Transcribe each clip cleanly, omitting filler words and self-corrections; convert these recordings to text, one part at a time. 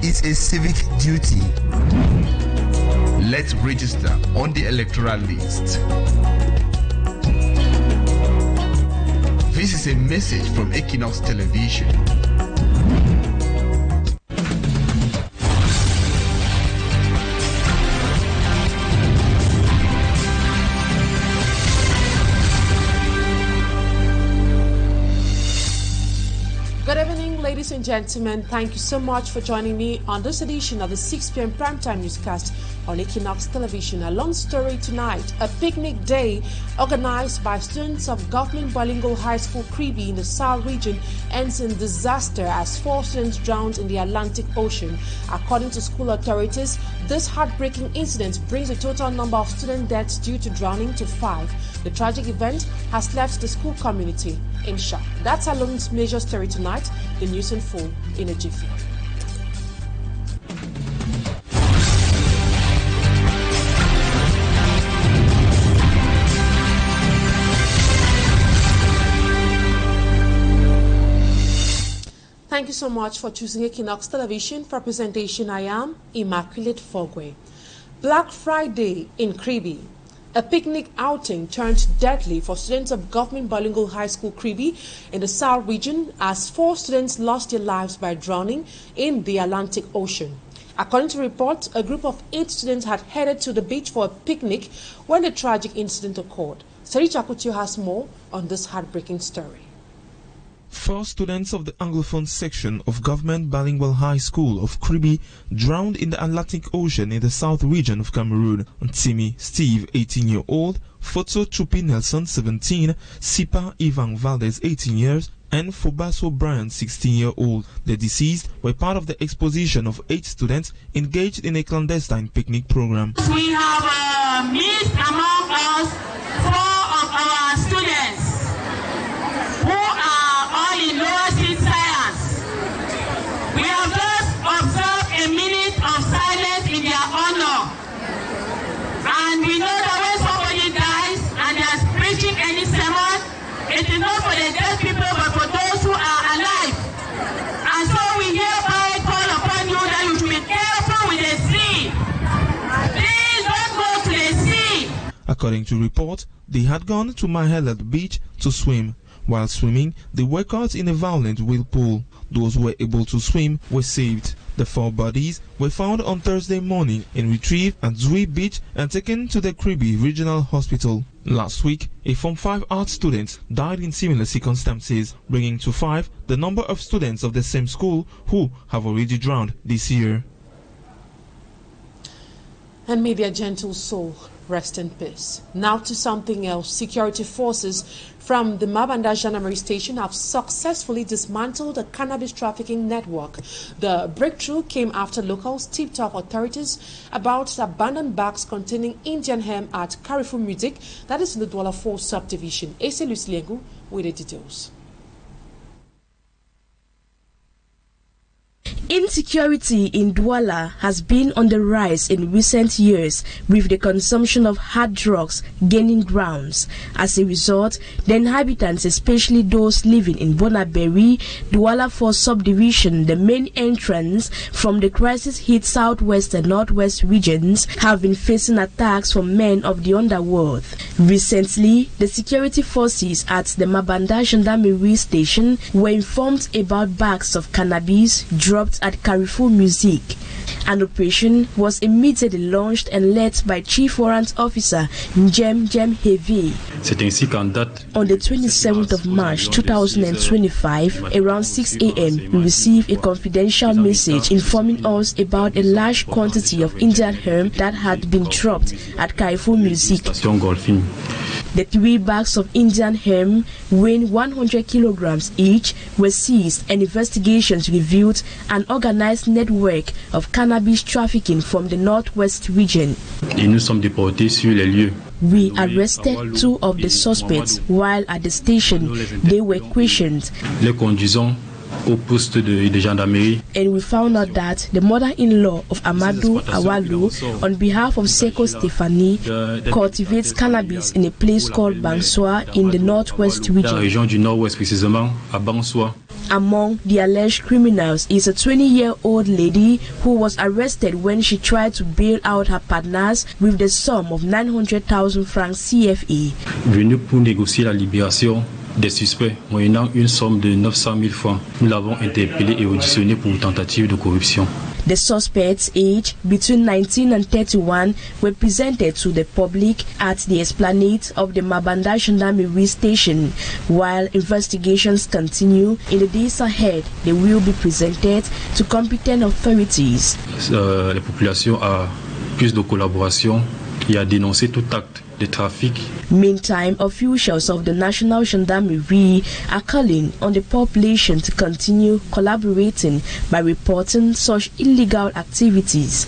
is a civic duty. Let's register on the electoral list. This is a message from Equinoxe Television. Good evening, ladies and gentlemen. Thank you so much for joining me on this edition of the 6 p.m. primetime newscast on Equinoxe Television. A long story tonight, a picnic day organized by students of Government Bilingual High School Kribi in the South region ends in disaster as 4 students drowned in the Atlantic Ocean. According to school authorities, this heartbreaking incident brings the total number of student deaths due to drowning to 5. The tragic event has left the school community in shock. That's our major story tonight. The news in full in a jiffy. Thank you so much for choosing Equinoxe Television. For presentation, I am Immaculate Fogwe. Black Friday in Kribi. A picnic outing turned deadly for students of Government Bilingual High School Kribi in the South region as 4 students lost their lives by drowning in the Atlantic Ocean. According to reports, a group of 8 students had headed to the beach for a picnic when the tragic incident occurred. Seri Chakutio has more on this heartbreaking story. 4 students of the Anglophone section of Government Bilingual High School of Kribi drowned in the Atlantic Ocean in the South region of Cameroon. Timmy Steve, 18-year-old, Foto Chupi Nelson, 17, Sipa Ivan Valdez, 18 years, and Fobaso Brian, 16-year-old. The deceased were part of the exposition of 8 students engaged in a clandestine picnic program. We have missed among us 4 of our students who are all in lower seed science. We have just observed a minute of silence in their honor. And we know that when somebody dies and they are preaching any sermon, it is not for the dead people but for those who are alive. And so we hereby call upon you that you should be careful with the sea. Please don't go to the sea. According to reports, they had gone to Mahelet Beach to swim. While swimming, they were caught in a violent whirlpool. Those who were able to swim were saved. The 4 bodies were found on Thursday morning and retrieved at Zui Beach and taken to the Kribi Regional Hospital. Last week, a Form 5 art student died in similar circumstances, bringing to 5 the number of students of the same school who have already drowned this year. And may their gentle soul rest in peace. Now to something else. Security forces from the Mabanda Gendarmerie Station have successfully dismantled a cannabis trafficking network. The breakthrough came after locals tipped off authorities about abandoned bags containing Indian hemp at Carrefour Musiques, that is in the Douala 4 subdivision. Ese Lucilengu with the details. Insecurity in Douala has been on the rise in recent years, with the consumption of hard drugs gaining grounds. As a result, the inhabitants, especially those living in Bonaberi, Douala 4 subdivision, the main entrance from the crisis-hit southwest and northwest regions, have been facing attacks from men of the underworld. Recently, the security forces at the Mabanda Gendarmerie Station were informed about bags of cannabis dropped at Carrefour Musiques. An operation was immediately launched and led by Chief Warrant Officer Njem Hevi. On the 27th of March 2025, around 6 a.m., we received a confidential message informing us about a large quantity of Indian hemp that had been dropped at Carrefour Musiques. The 3 bags of Indian hemp, weighing 100 kilograms each, were seized, and investigations revealed an organized network of cannabis trafficking from the northwest region. We arrested 2 of the suspects while at the station. They were questioned. And we found out that the mother-in-law of Amadou Awalu, on behalf of Seko Stephanie, cultivates cannabis in a place called Banswa in the northwest region. Among the alleged criminals is a 20-year-old lady who was arrested when she tried to bail out her partners with the sum of 900,000 francs CFA. Venu pour négocier la libération des suspects moyennant une somme de 900 000 francs. Nous l'avons interpellé et auditionné pour tentative de corruption. The suspects, aged between 19 and 31, were presented to the public at the esplanade of the Mabanda Gendarmerie station. While investigations continue, in the days ahead, they will be presented to competent authorities. La population a plus de collaboration et a dénoncé tout acte de trafic. Meantime, officials of the National Gendarmerie are calling on the population to continue collaborating by reporting such illegal activities.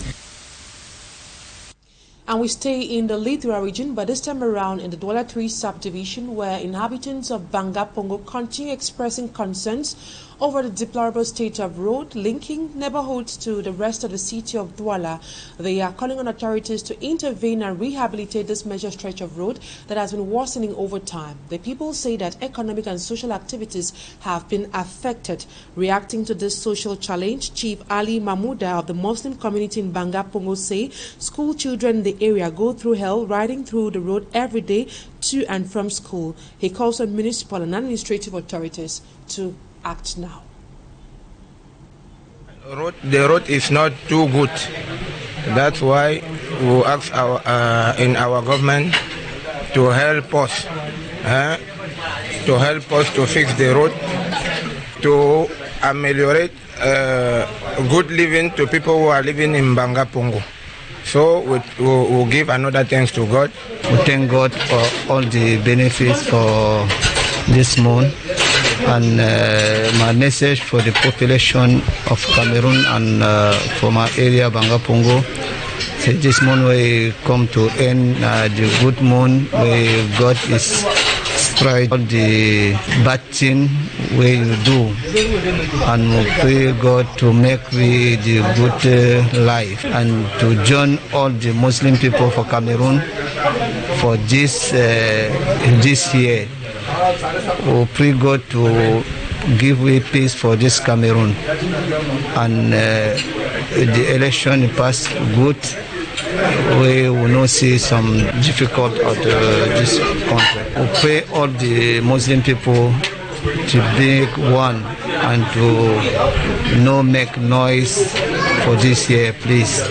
And we stay in the Lithura region, but this time around in the Douala 3 subdivision, where inhabitants of Banga Pongo continue expressing concerns over the deplorable state of road linking neighborhoods to the rest of the city of Douala. They are calling on authorities to intervene and rehabilitate this major stretch of road that has been worsening over time. The people say that economic and social activities have been affected. Reacting to this social challenge, Chief Ali Mahmouda of the Muslim community in Banga Pongo say school children in the area go through hell riding through the road every day to and from school. He calls on municipal and administrative authorities to act now. The road is not too good. That's why we ask in our government to help us, to fix the road, to ameliorate good living to people who are living in Banga Pongo. So we'll give another thanks to God. We thank God for all the benefits for this month. And my message for the population of Cameroon and for my area, Banga Pongo, say this month we come to end the good month where God is strike all the bad thing we do, and we pray God to make we the good life and to join all the Muslim people for Cameroon for this year. We pray God to give way peace for this Cameroon, and the election passed good. We will not see some difficult of this country. We pray all the Muslim people to be one and to not make noise for this year, please.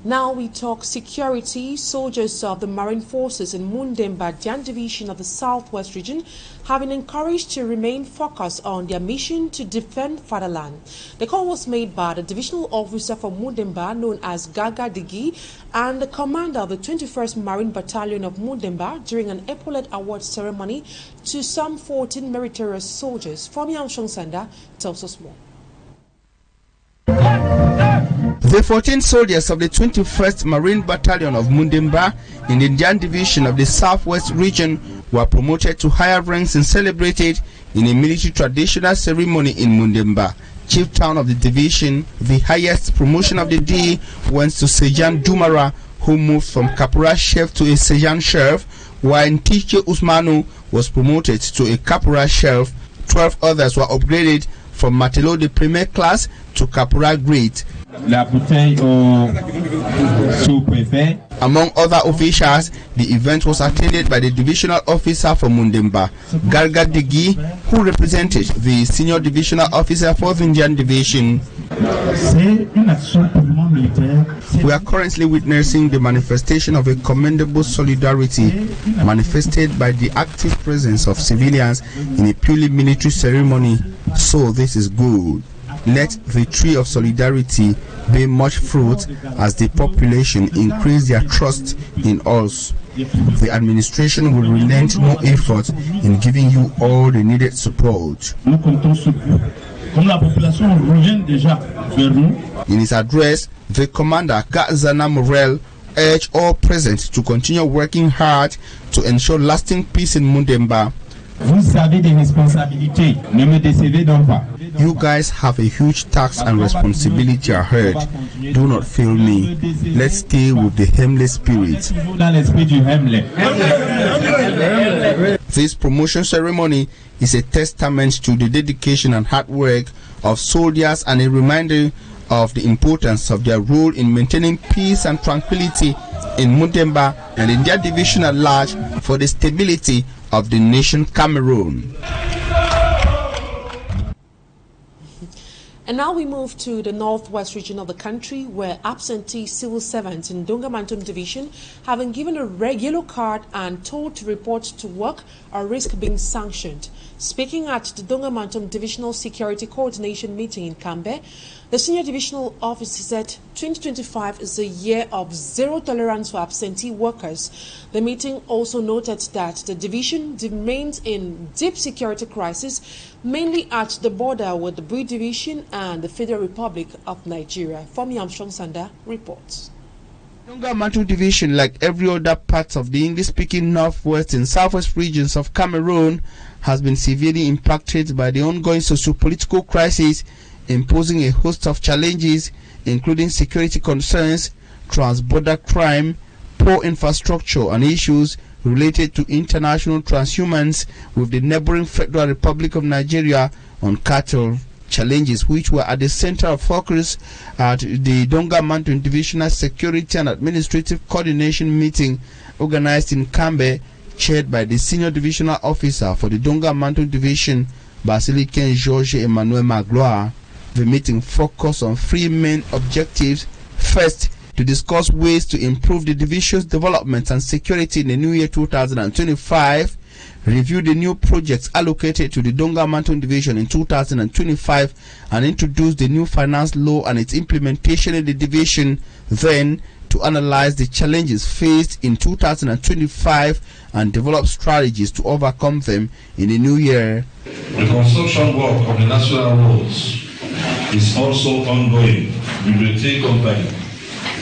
Now we talk security. Soldiers of the Marine Forces in Mundemba, Dian Division of the Southwest region, have been encouraged to remain focused on their mission to defend fatherland. The call was made by the divisional officer for Mundemba, known as Gaga Digi, and the commander of the 21st Marine Battalion of Mundemba during an epaulet award ceremony to some 14 meritorious soldiers. Fomi Anshongsanda tells us more. The 14 soldiers of the 21st Marine Battalion of Mundemba in the Dian Division of the Southwest region were promoted to higher ranks and celebrated in a military traditional ceremony in Mundemba, chief town of the division. The highest promotion of the day went to Sejan Dumara, who moved from Caporal Chef to a Sejan Chef, while Ntiche Usmanu was promoted to a Caporal Chef. 12 others were upgraded from Matelot de Premier Class to Caporal Grade. Among other officials, the event was attended by the divisional officer for Mundemba, Garga Degi, who represented the senior divisional officer for the Indian Division. We are currently witnessing the manifestation of a commendable solidarity manifested by the active presence of civilians in a purely military ceremony. So this is good. Let the tree of solidarity bear much fruit as the population increase their trust in us. The administration will relent no effort in giving you all the needed support. In his address, the commander Gazana Morel urged all present to continue working hard to ensure lasting peace in Mundemba. Vous avez des responsabilités, ne me décevez donc pas. You guys have a huge task and responsibility ahead. Do not fail me. Let's stay with the Hemless spirit. This promotion ceremony is a testament to the dedication and hard work of soldiers and a reminder of the importance of their role in maintaining peace and tranquility in Mundemba and in their division at large for the stability of the nation Cameroon. And now we move to the northwest region of the country, where absentee civil servants in Dongamantum Division have been given a yellow card and told to report to work or risk being sanctioned. Speaking at the Dongamantum Divisional Security Coordination meeting in Kambe, the senior divisional officer said 2025 is a year of zero tolerance for absentee workers. The meeting also noted that the division remains in deep security crisis, mainly at the border with the Bui Division and the Federal Republic of Nigeria. Fomi Armstrong Sanda reports. Dongamantum Division, like every other part of the English-speaking northwest and southwest regions of Cameroon, has been severely impacted by the ongoing socio-political crisis, imposing a host of challenges, including security concerns, trans-border crime, poor infrastructure, and issues related to international transhumance with the neighboring Federal Republic of Nigeria on cattle. Challenges which were at the center of focus at the Dongamantum Divisional Security and Administrative Coordination meeting organized in Kambe, chaired by the Senior Divisional Officer for the Dongamantum Division, Basilican George Emmanuel Magloire. The meeting focused on three main objectives. First, to discuss ways to improve the division's development and security in the new year 2025, review the new projects allocated to the Dongamantum Division in 2025, and introduce the new finance law and its implementation in the division. Then, to analyze the challenges faced in 2025 and develop strategies to overcome them in the new year. The construction work of the national roads is also ongoing with the three companies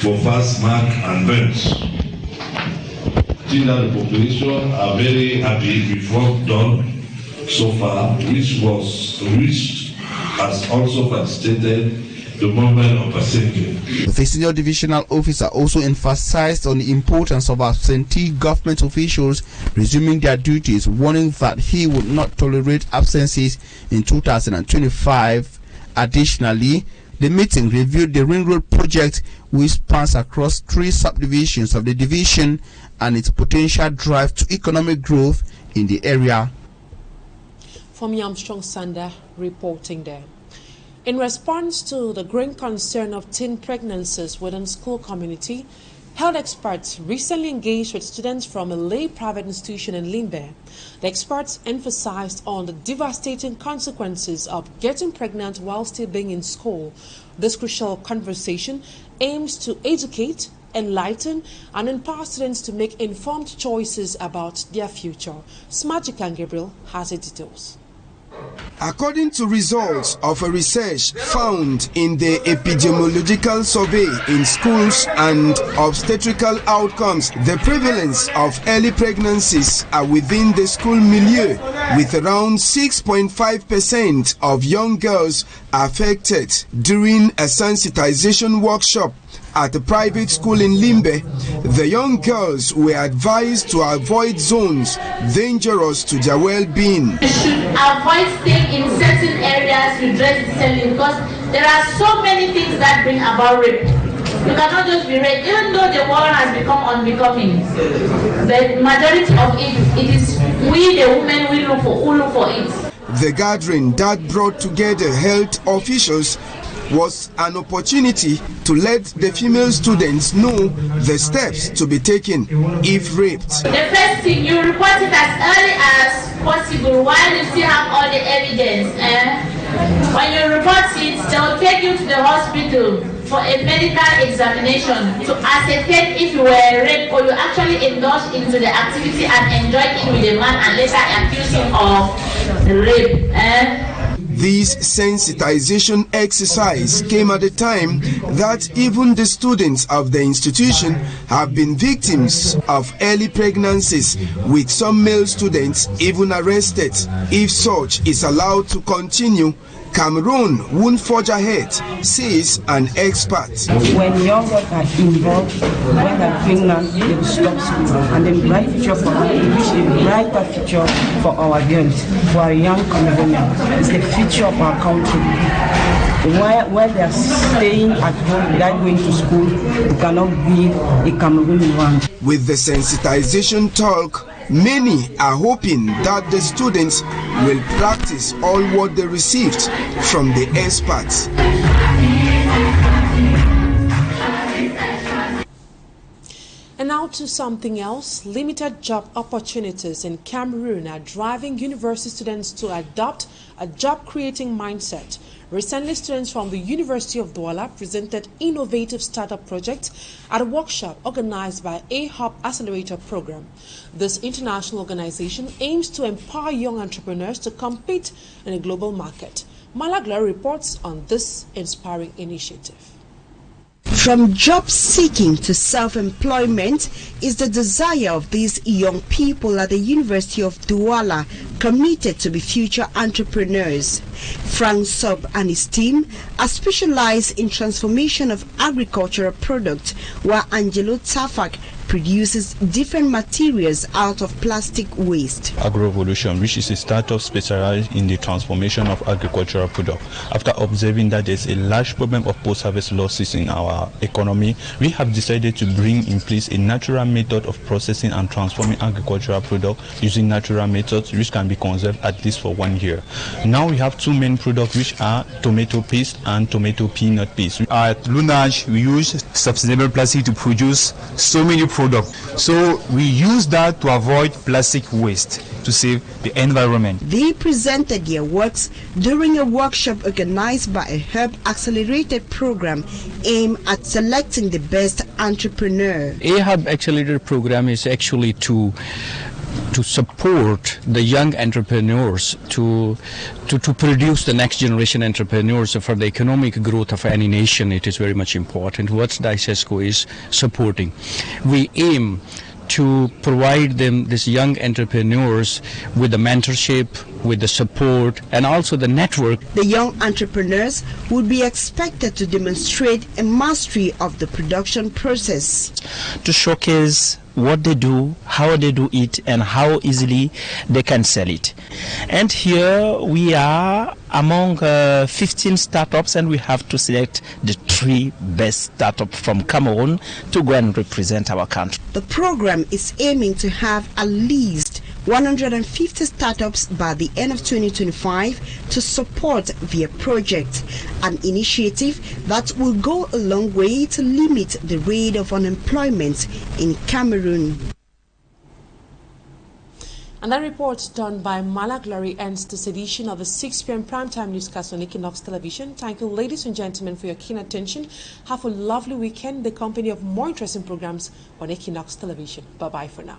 for Fast, Mark and Burns. I think that the population are very happy with work done so far, which was reached as also facilitated the movement of passengers. The senior divisional officer also emphasized on the importance of absentee government officials resuming their duties, warning that he would not tolerate absences in 2025. Additionally, the meeting reviewed the Ring Road project, which spans across three subdivisions of the division and its potential drive to economic growth in the area. From Armstrong Sanda reporting there. In response to the growing concern of teen pregnancies within school community, health experts recently engaged with students from a lay private institution in Limbe. The experts emphasized on the devastating consequences of getting pregnant while still being in school. This crucial conversation aims to educate, enlighten, and empower students to make informed choices about their future. Smajikan Gabriel has the details. According to results of a research found in the epidemiological survey in schools and obstetrical outcomes, the prevalence of early pregnancies are within the school milieu, with around 6.5% of young girls affected. During a sensitization workshop at a private school in Limbe, the young girls were advised to avoid zones dangerous to their well-being. You should avoid staying in certain areas you dress decently, because there are so many things that bring about rape. You cannot just be raped, even though the world has become unbecoming. The majority of it is we, the women, who look for it. The gathering that brought together health officials was an opportunity to let the female students know the steps to be taken if raped. The first thing, you report it as early as possible while you still have all the evidence. When you report it, they will take you to the hospital for a medical examination to ascertain if you were raped or you actually indulged into the activity and enjoyed it with a man and later accused him of rape. This sensitization exercise came at a time that even the students of the institution have been victims of early pregnancies, with some male students even arrested. If such is allowed to continue, Cameroon won't forge ahead, says an expert. When young girls are involved, when they're pregnant, they will stop school. And the bright future for us, the brighter future for our girls, for our young Cameroonians, is the future of our country. While they are staying at home without going to school, we cannot be a Cameroonian one. With the sensitization talk, many are hoping that the students will practice all what they received from the experts. And now to something else. Limited job opportunities in Cameroon are driving university students to adopt a job-creating mindset. Recently, students from the University of Douala presented innovative startup projects at a workshop organized by A-Hub Accelerator Program. This international organization aims to empower young entrepreneurs to compete in a global market. Malagla reports on this inspiring initiative. From job seeking to self-employment is the desire of these young people at the University of Douala, committed to be future entrepreneurs. Frank Sub and his team are specialized in transformation of agricultural products, while Angelo Tafak produces different materials out of plastic waste. Agroevolution, which is a startup specialized in the transformation of agricultural products. After observing that there's a large problem of post-harvest losses in our economy, we have decided to bring in place a natural method of processing and transforming agricultural products using natural methods which can be conserved at least for 1 year. Now we have two main products, which are tomato paste and tomato peanut paste. At Lunage, we use sustainable plastic to produce so many products. So we use that to avoid plastic waste, to save the environment. They presented their works during a workshop organized by a Herb Accelerated Program aimed at selecting the best entrepreneur. A Herb Accelerated Program is actually to support the young entrepreneurs to produce the next generation entrepreneurs. For the economic growth of any nation, it is very much important. What the ISESCO is supporting. We aim to provide them, these young entrepreneurs, with the mentorship, with the support, and also the network. The young entrepreneurs would be expected to demonstrate a mastery of the production process, to showcase what they do, how they do it, and how easily they can sell it. And here we are among 15 startups, and we have to select the 3 best startups from Cameroon to go and represent our country. The program is aiming to have at least 150 startups by the end of 2025 to support their project, an initiative that will go a long way to limit the rate of unemployment in Cameroon. And that report done by Malak Larry ends this edition of the 6 p.m. primetime newscast on Equinoxe Television. Thank you, ladies and gentlemen, for your keen attention. Have a lovely weekend in the company of more interesting programs on Equinoxe Television. Bye-bye for now.